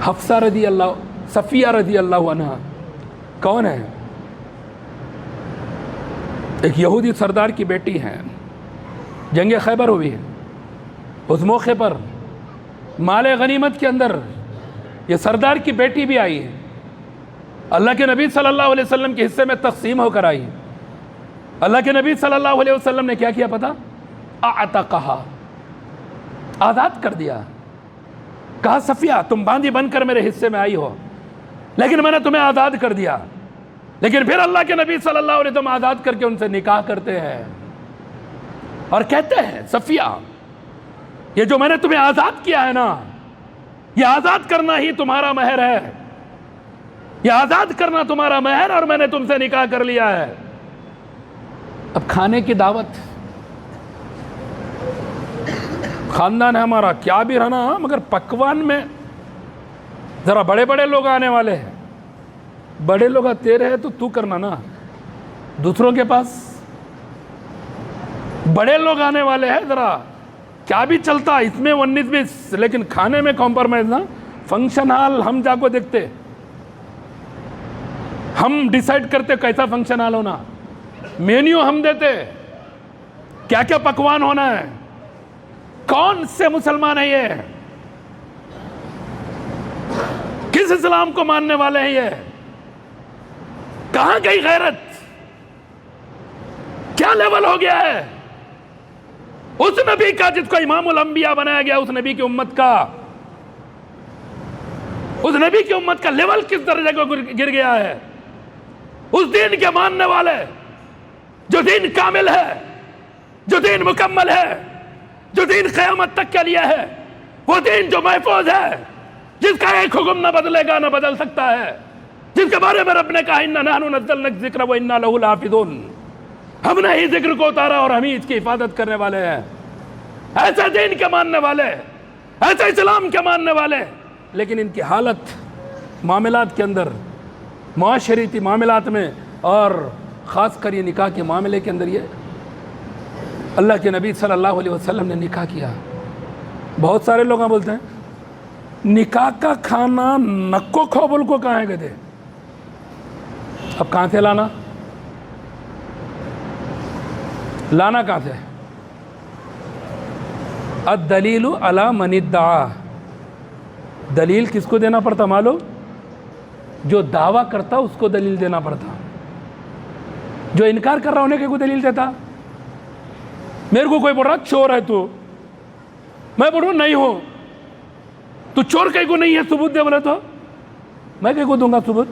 [SPEAKER 2] حفصہ رضی اللہ، صفیہ رضی اللہ عنہ کون ہے؟ ایک یہودی سردار کی بیٹی ہیں، جنگ خیبر ہوئی ہے، اس موقع پر مال غنیمت کے اندر یہ سردار کی بیٹی بھی آئی ہے، اللہ کے نبی صلی اللہ علیہ وسلم کے حصے میں تقسیم ہو کر آئی۔ اللہ کے نبی صلی اللہ علیہ وسلم نے کیا کیا پتا؟ اعتقہا، آزاد کر دیا۔ کہا صفیہ تم باندھی بن کر میرے حصے میں آئی ہو، لیکن میں نے تمہیں آزاد کر دیا۔ لیکن پھر اللہ کے نبی صلی اللہ علیہ وسلم آزاد کر کے ان سے نکاح کرتے ہیں اور کہتے ہیں صفیہ یہ جو میں نے تمہیں آزاد کیا ہے نا، یہ آزاد کرنا ہی تمہارا مہر ہے، یہ آزاد کرنا تمہارا مہر، اور میں نے تم سے نکاح کر لیا ہے۔ اب کھانے کی دعوت، خاندان ہے ہمارا، کیا بھی رہنا، مگر پکوان میں ذرا بڑے بڑے لوگ آنے والے ہیں، بڑے لوگ تیرے ہیں تو کرنا نا، دوسروں کے پاس بڑے لوگ آنے والے ہیں، ذرا کیا بھی چلتا اس میں 19-20، لیکن کھانے میں کمپرومائز نا۔ فنکشن ہال ہم جا کو دیکھتے، ہم ڈیسائیڈ کرتے کیسا فنکشن ہال ہونا، مینیو ہم دیتے، کیا کیا پکوان ہونا ہے۔ کون سے مسلمان ہیں یہ؟ کس اسلام کو ماننے والے ہیں یہ؟ کہاں گئی غیرت؟ کیا لیول ہو گیا ہے اس نبی کا جس کو امام الانبیاء بنایا گیا، اس نبی کی امت کا، اس نبی کی امت کا لیول کس درجے کو گر گیا ہے؟ اس دین کے ماننے والے، جو دین کامل ہے، جو دین مکمل ہے، جو دین قیامت تک کے لیے ہے، وہ دین جو محفوظ ہے، جس کا ایک حکم نہ بدلے گا، نہ بدل سکتا ہے، جس کے بارے میں رب نے کہا اِنَّا نَحْنُ نَزَّلْنَا الذِّكْرَ وَإِنَّا لَهُ لَحَافِظُونَ، ہم نے ہی ذکر کو اتارا اور ہم ہی اس کی حفاظت کرنے والے ہیں۔ ایسے دین کے ماننے والے، ایسے اسلام کے ماننے والے، لیکن ان کی حالت معاملات کے اندر، معاشرتی معاملات میں، اور خاص کر یہ نکاح کے معاملے کے اندر، یہ اللہ کے نبی صلی اللہ علیہ وسلم نے نکاح کیا۔ بہت سارے لوگ بولتے ہیں نکاح کا کھانا نکو کھو بول کو کہاں ہے گدے، اب کہاں سے لانا کہاں سے؟ الدلیل علی من ادعا، دلیل کس کو دینا پڑتا معلوم؟ جو دعویٰ کرتا اس کو دلیل دینا پڑتا، جو انکار کر رہا ہونے کے کو دلیل دیتا۔ میرے کو کوئی بول رہا چور ہے تو، میں بول رہا نہیں ہو، تو چور کہیں کو نہیں ہے ثبوت دے بولے تو میں کہیں کو دوں گا ثبوت؟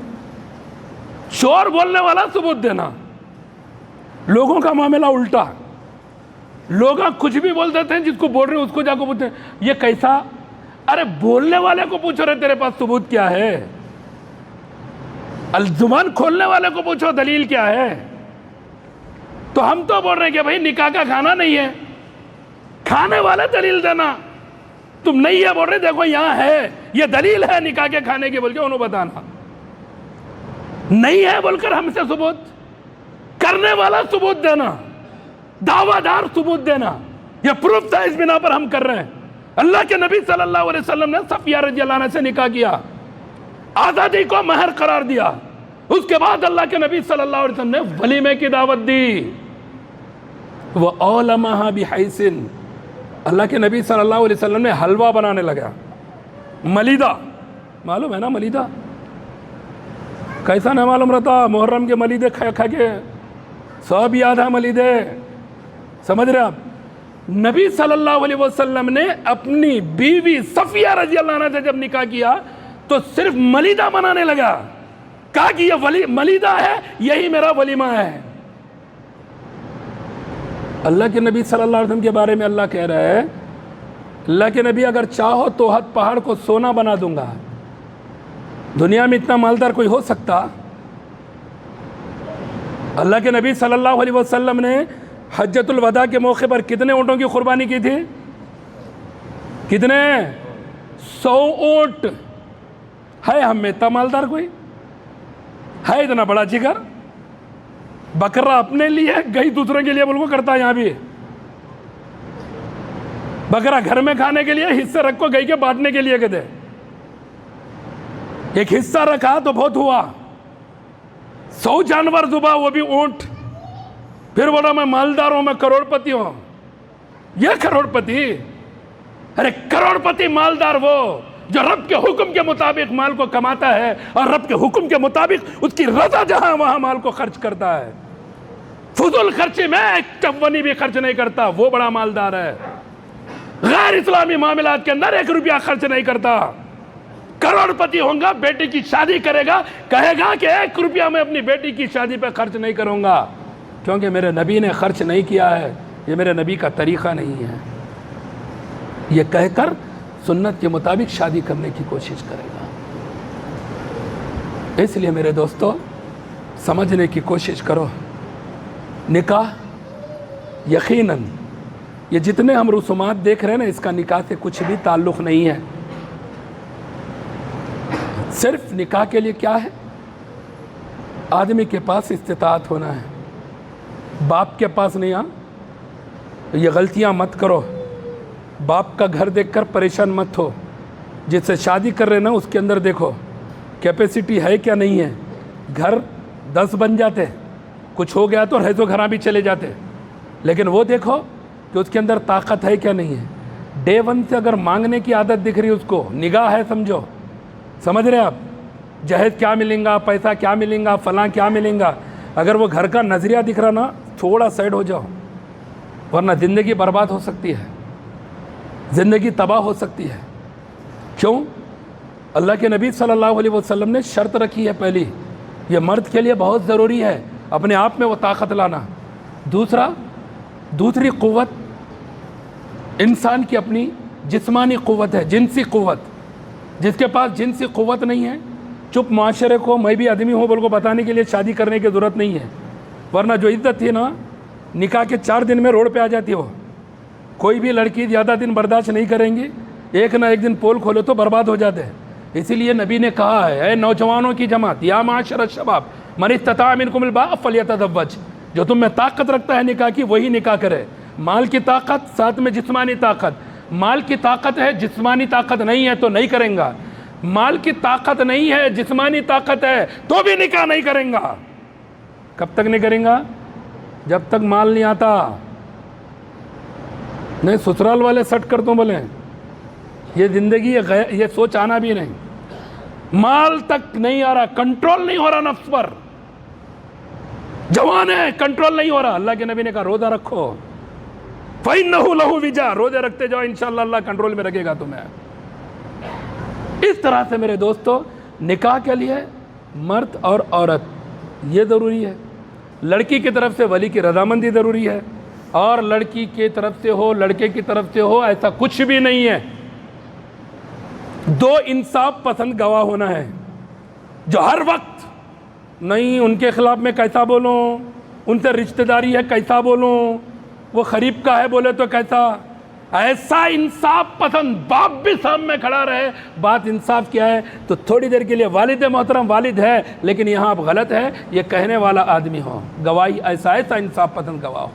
[SPEAKER 2] چور بولنے والا ثبوت دینا۔ لوگوں کا معاملہ الٹا، لوگ کچھ بھی بول دیتے ہیں، جس کو بول رہے ہیں اس کو جا کو پوچھتے ہیں یہ کیسا؟ ارے بولنے والے کو پوچھو رہے تیرے پاس ثبوت کیا ہے، الزبان کھولنے والے کو پوچھو دلیل کیا ہے۔ تو ہم تو بول رہے ہیں کہ بھائی نکاح کا کھانا نہیں ہے، کھانے والے دلیل دینا، تم نہیں ہے بول رہے دیکھو یہاں ہے، یہ دلیل ہے نکاح کے کھانے کی، بول کے انہوں بتانا، نہیں ہے بول کر ہم سے ثبوت کرنے والا ثبوت دینا، دعویٰ دار ثبوت دینا، یہ پروف تھا، اس بنا پر ہم کر رہے ہیں۔ اللہ کے نبی صلی اللہ علیہ وسلم نے صفیہ رضی اللہ عنہ سے نکاح کیا، آزادی کو مہر قرار دیا، اس کے بعد اللہ کے نبی صلی اللہ علیہ وسلم نے ولیمے کی دعوت دی، وہ اولمہا بحیثن، اللہ کے نبی صلی اللہ علیہ وسلم نے حلوہ بنانے لگا، ملیدہ، معلوم ہے نا ملیدہ؟ کیسا نہ معلوم رہتا، محرم کے ملیدے کھا کے سب یاد ہے ملیدے، سمجھ رہے آپ؟ نبی صلی اللہ علیہ وسلم نے اپنی بیوی صفیہ رضی اللہ عنہ سے جب نکاح کیا تو صرف ملیدہ بنانے لگا، کہا کہ یہ ملیدہ ہے، یہی میرا ولیمہ ہے۔ اللہ کے نبی صلی اللہ علیہ وسلم کے بارے میں اللہ کہہ رہا ہے، اللہ کے نبی اگر چاہو تو حد پہاڑ کو سونا بنا دوں گا۔ دنیا میں اتنا مالدار کوئی ہو سکتا؟ اللہ کے نبی صلی اللہ علیہ وسلم نے حجۃ الوداع کے موقع پر کتنے اونٹوں کی قربانی کی تھی؟ کتنے؟ 100 اونٹ۔ ہے ہم میں اتنا مالدار کوئی؟ ہے اتنا بڑا جگر؟ بکرا اپنے لیے گئی دوسروں کے لیے بول کو کرتا ہے، یہاں بھی بکرا گھر میں کھانے کے لیے حصے رکھو، گئی کے بانٹنے کے لیے کہتے، ایک حصہ رکھا تو بہت ہوا، 100 جانور ذبح، وہ بھی اونٹ، پھر بولا میں مالدار ہوں، میں کروڑ پتی ہوں۔ یہ کروڑ پتی؟ ارے کروڑ پتی مالدار وہ جو رب کے حکم کے مطابق مال کو کماتا ہے، اور رب کے حکم کے مطابق اس کی رضا جہاں وہاں مال کو خرچ کرتا ہے، فضول خرچی میں ایک چونی بھی خرچ نہیں کرتا، وہ بڑا مالدار ہے۔ غیر اسلامی معاملات کے اندر 1 روپیہ خرچ نہیں کرتا۔ کروڑ پتی ہوں گا، بیٹی کی شادی کرے گا، کہے گا کہ 1 روپیہ میں اپنی بیٹی کی شادی پہ خرچ نہیں کروں گا، کیونکہ میرے نبی نے خرچ نہیں کیا ہے، یہ میرے نبی کا طریقہ نہیں ہے۔ یہ کہہ کر سنت کے مطابق شادی کرنے کی کوشش کرے گا۔ اس لیے میرے دوستو سمجھنے کی کوشش کرو، نکاح یقیناً یہ جتنے ہم رسومات دیکھ رہے ہیں نا، اس کا نکاح سے کچھ بھی تعلق نہیں ہے۔ صرف نکاح کے لیے کیا ہے؟ آدمی کے پاس استطاعت ہونا ہے، باپ کے پاس نہیں۔ یہ غلطیاں مت کرو، باپ کا گھر دیکھ کر پریشان مت ہو۔ جس سے شادی کر رہے نا اس کے اندر دیکھو کیپیسٹی ہے کیا نہیں ہے۔ گھر 10 بن جاتے، کچھ ہو گیا تو رہزو گھراں بھی چلے جاتے، لیکن وہ دیکھو کہ اس کے اندر طاقت ہے کیا نہیں ہے۔ ڈے 1 سے اگر مانگنے کی عادت دکھ رہی ہے، اس کو نگاہ ہے سمجھو، سمجھ رہے آپ، جہیز کیا ملیں گا، پیسہ کیا ملیں گا، فلاں کیا ملیں گا، اگر وہ گھر کا نظریہ دکھ رہا نا تھوڑا سائڈ ہو جاؤ، ورنہ زندگی برباد ہو سکتی ہے، زندگی تباہ ہو سکتی ہے۔ کیوں؟ اللہ کے نبی صلی اللہ علیہ وسلم نے شرط رکھی ہے پہلی، یہ مرد کے لیے بہت ضروری ہے اپنے آپ میں وہ طاقت لانا۔ دوسری قوت انسان کی اپنی جسمانی قوت ہے، جنسی قوت۔ جس کے پاس جنسی قوت نہیں ہے، چپ معاشرے کو میں بھی آدمی ہوں بول کو بتانے کے لیے شادی کرنے کی ضرورت نہیں ہے، ورنہ جو عزت تھی نا نکاح کے 4 دن میں روڈ پہ آ جاتی ہو۔ کوئی بھی لڑکی زیادہ دن برداشت نہیں کریں گی، ایک نہ ایک دن پول کھولو تو برباد ہو جاتے ہیں۔ اسی لیے نبی نے کہا ہے، اے نوجوانوں کی جماعت، یا معاشر الشباب من استطاع منکم الباء فلیتزوج، جو تم میں طاقت رکھتا ہے نکاح کی وہی نکاح کرے۔ مال کی طاقت ساتھ میں جسمانی طاقت، مال کی طاقت ہے جسمانی طاقت نہیں ہے تو نہیں کریں گا، مال کی طاقت نہیں ہے جسمانی طاقت ہے تو بھی نکاح نہیں کریں گا۔ کب تک نہیں کریں گا؟ جب تک مال نہیں آتا۔ نہیں سسرال والے سٹ کر تو بولیں یہ زندگی یہ سوچ آنا بھی نہیں، مال تک نہیں آ رہا، کنٹرول نہیں ہو رہا نفس پر، جوان ہے کنٹرول نہیں ہو رہا۔ اللہ کے نبی نے کہا روزہ رکھو، فَإِنَّهُ لَهُ وِجَا، روزے رکھتے جاؤ انشاءاللہ اللہ کنٹرول میں رکھے گا تمہیں۔ اس طرح سے میرے دوستو نکاح کے لیے مرد اور عورت یہ ضروری ہے، لڑکی کی طرف سے ولی کی رضامندی ضروری ہے، اور لڑکی کی طرف سے ہو لڑکے کی طرف سے ہو ایسا کچھ بھی نہیں ہے۔ 2 انصاف پسند گواہ ہونا ہے، جو ہر وقت نہیں ان کے خلاف میں کیسا بولوں، ان سے رشتہ داری ہے کیسا بولوں، وہ قریب کا ہے بولے تو کیسا، ایسا انصاف پسند باپ بھی سامنے کھڑا رہے۔ بات انصاف کیا ہے تو تھوڑی دیر کے لیے والد محترم والد ہے لیکن یہاں اب غلط ہے، یہ کہنے والا آدمی ہو، گواہی ایسا انصاف پسند گواہ ہو۔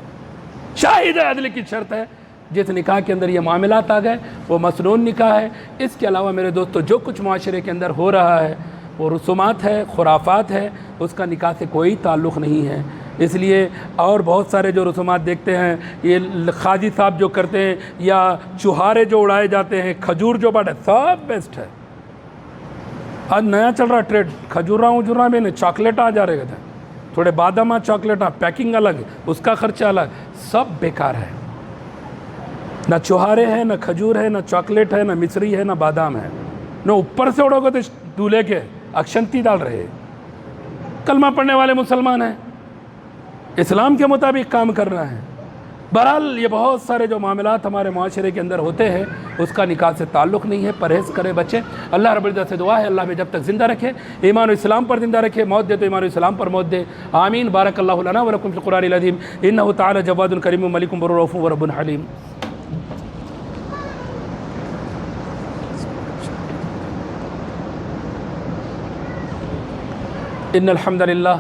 [SPEAKER 2] شاہد عدل کی شرط ہے، جس نکاح کے اندر یہ معاملات آ گئے وہ مسنون نکاح ہے۔ اس کے علاوہ میرے دوستو جو کچھ معاشرے کے اندر ہو رہا ہے وہ رسومات ہے، خرافات ہے، اس کا نکاح سے کوئی تعلق نہیں ہے۔ اس لیے اور بہت سارے جو رسومات دیکھتے ہیں، یہ قاضی صاحب جو کرتے ہیں یا چوہارے جو اڑائے جاتے ہیں، کھجور جو بڑھے، سب بیسٹ ہے۔ آج نیا چل رہا ٹریڈ، کھجورا میں نہیں چاکلیٹ آ جا رہے تھے، تھوڑے بادام چاکلیٹ پیکنگ الگ، اس کا خرچہ الگ، سب بیکار ہے۔ نہ چوہارے ہیں، نہ کھجور ہے، نہ چاکلیٹ ہے، نہ مصری ہے، نہ بادام ہے، نہ اوپر سے اڑو گے تو دولہے کے اکشنتی ڈال رہے۔ کلمہ پڑھنے والے مسلمان ہیں، اسلام کے مطابق کام کرنا ہے۔ بہرحال یہ بہت سارے جو معاملات ہمارے معاشرے کے اندر ہوتے ہیں اس کا نکاح سے تعلق نہیں ہے، پرہیز کرے بچے۔ اللہ رب العزت سے دعا ہے اللہ میں جب تک زندہ رکھے، ایمان و اسلام پر زندہ رکھے، موت دے تو ایمان و اسلام پر موت دے، آمین۔ بارک اللہ لنا و لکم فی القرآن العظیم، انہ تعالی جواد کریم ملک بر رؤوف و رب حلیم۔ ان الحمد للہ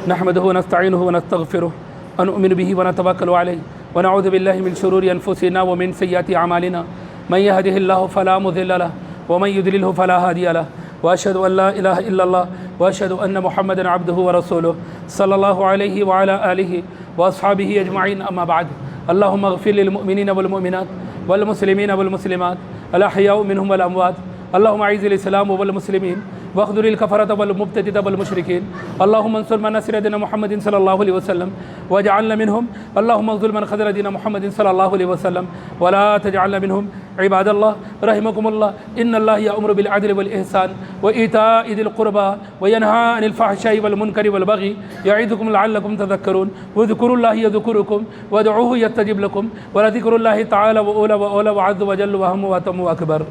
[SPEAKER 2] نحمده ونستعینه ونستغفره ونؤمن به ونتوکل علیہ ونعوذ باللہ من شرور انفسنا ومن سیئات اعمالنا من يهده الله فلا مضل له ومن يضلل فلا هادي له واشهد ان لا اله الا الله واشهد ان محمدا عبده ورسوله صلى الله عليه وعلى اله واصحابه اجمعین، اما بعد، اللهم اغفر للمؤمنین والمؤمنات والمسلمین والمسلمات الاحیاء منهم والاموات، اللهم اعز الاسلام والمسلمین واخذل الكفرة والمبتدعة والمشركين، اللهم انصر من نصر دين محمد صلى الله عليه وسلم واجعلنا منهم، اللهم اخذل من خذل دين محمد صلى الله عليه وسلم ولا تجعلنا منهم عباد اللہ رحمکم اللہ ان اللہ یأمر بالعدل والإحسان وإیتاء ذی القربى وینہی عن الفحشاء والمنکر والبغی یعظکم لعلکم تذکرون واذکروا اللہ یذکرکم وادعوہ یستجب لکم ولذکر اللہ تعالی وأعلی وأعلی وعز وجل وأهم وأتم وأکبر.